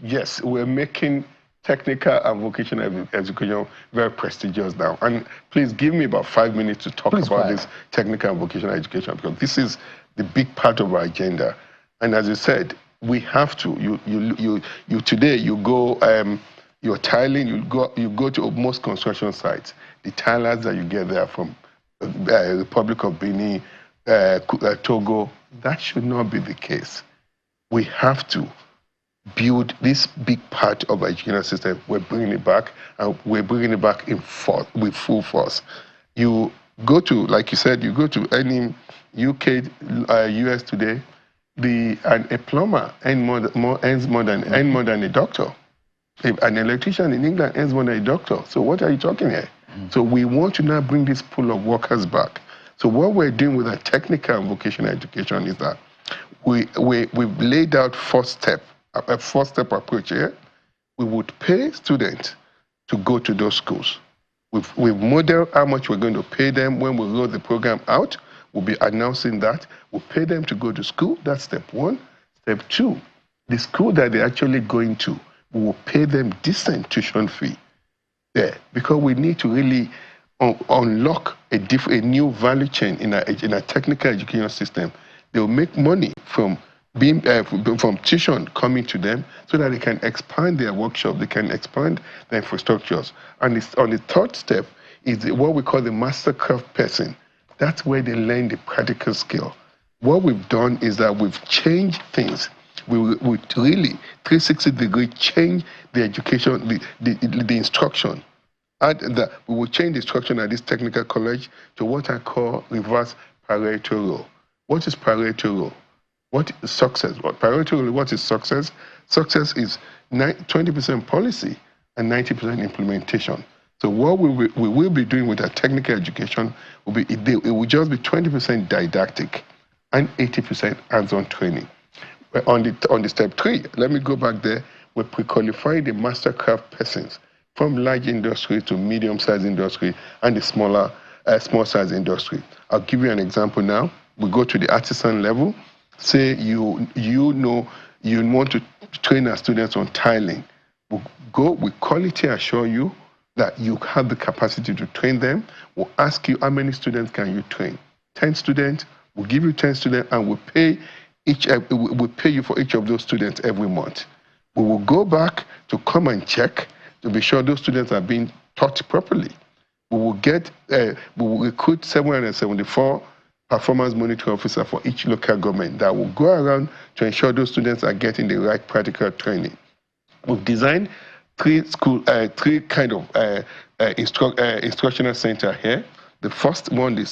Yes, we're making technical and vocational education very prestigious now. And please give me about 5 minutes to talk about this technical and vocational education, because this is the big part of our agenda. And as you said, we have to. You today you go. You're tiling. You go to most construction sites. The tilers that you get there from Republic of Benin, Togo. That should not be the case. We have to build this big part of our educational system. We're bringing it back, and we're bringing it back with full force. You go to, like you said, you go to any UK, US today, a plumber earns more than a doctor. An electrician in England earns more than a doctor. So what are you talking here? So we want to now bring this pool of workers back. So what we're doing with our technical and vocational education is that we've laid out a four-step approach here. We would pay students to go to those schools. We've modeled how much we're going to pay them when we roll the program out. We'll be announcing that. We'll pay them to go to school. That's step one. Step two, the school that they're actually going to, we will pay them decent tuition fee there, because we need to really unlock a new value chain in a technical education system. They'll make money from tuition coming to them, so that they can expand their workshop, they can expand their infrastructures. And on the third step is what we call the mastercraft person. That's where they learn the practical skill. What we've done is that we've changed things. We really 360-degree change the education, the instruction. We will change the instruction at this technical college to what I call reverse Pareto rule. What is Pareto rule? What is success? Pareto rule, what is success? Success is 20% policy and 90% implementation. So what we will be doing with our technical education it will just be 20% didactic and 80% hands-on training. On the step 3, let me go back there. We're pre-qualifying the mastercraft persons from large industry to medium-sized industry and the small-sized industry. I'll give you an example now. We go to the artisan level. Say you want to train our students on tiling. We'll go with quality assure you that you have the capacity to train them. We'll ask you how many students can you train. 10 students. We'll give you 10 students, and we'll pay you for each of those students every month. We will go back to come and check to be sure those students are being taught properly. We will recruit 774 performance monitoring officers for each local government that will go around to ensure those students are getting the right practical training. We've designed three kind of instructional center here. The first one, the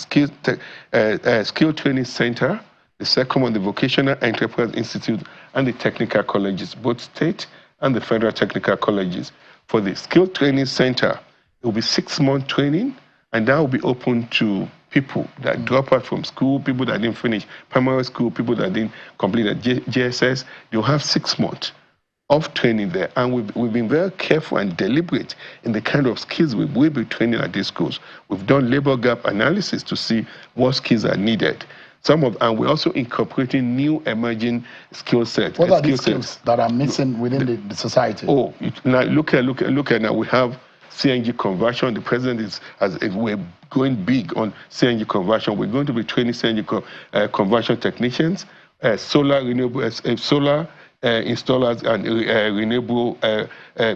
skill training center. The second one, the Vocational Enterprise Institute and the technical colleges, both state and the federal technical colleges. For the skill training center, it will be 6-month training, and that will be open to people that drop out from school, people that didn't finish primary school, people that didn't complete the JSS. They'll have 6 months of training there. And we've been very careful and deliberate in the kind of skills we will be training at these schools. We've done labor gap analysis to see what skills are needed. And we're also incorporating new emerging skill sets. What are the skills that are missing within the society? Oh, now look at now. We have CNG conversion. The president we're going big on CNG conversion. We're going to be training CNG conversion technicians, solar installers, and renewable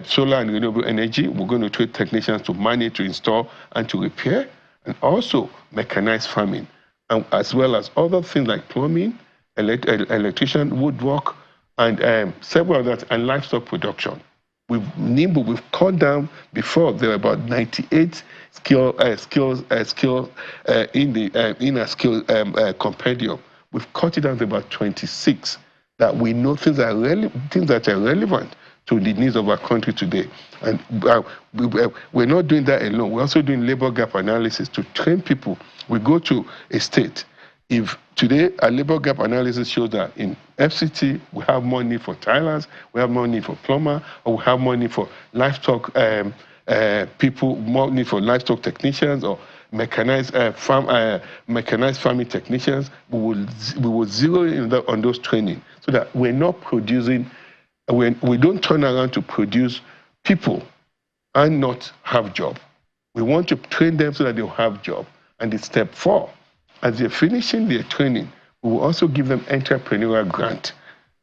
solar and renewable energy. We're going to train technicians to manage, to install, and to repair, and also mechanized farming, and as well as other things like plumbing, electrician, woodwork, and several others, and livestock production. We've cut down before. There were about 98 skills in a skill compendium. We've cut it down to about 26. That we know things that are relevant to the needs of our country today. And we're not doing that alone. We're also doing labor gap analysis to train people. We go to a state. If today a labor gap analysis shows that in FCT we have more need for tilers, we have more need for plumber, or we have more need for livestock people, more need for livestock technicians or mechanized farming technicians, we will zero in on those training so that we're not producing when we don't turn around to produce people and not have job. We want to train them so that they'll have job. And the step 4, as they're finishing their training, we will also give them entrepreneurial grant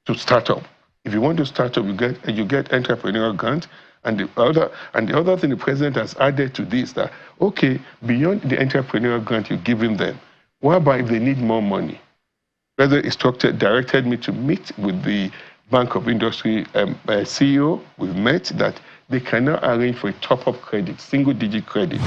to start up. If you want to start up, you get entrepreneurial grant. And the other thing the president has added to this, that, okay, beyond the entrepreneurial grant you're giving them, what about if they need more money? The president directed me to meet with the Bank of Industry CEO. We've met that they cannot arrange for a top-up credit, single-digit credit,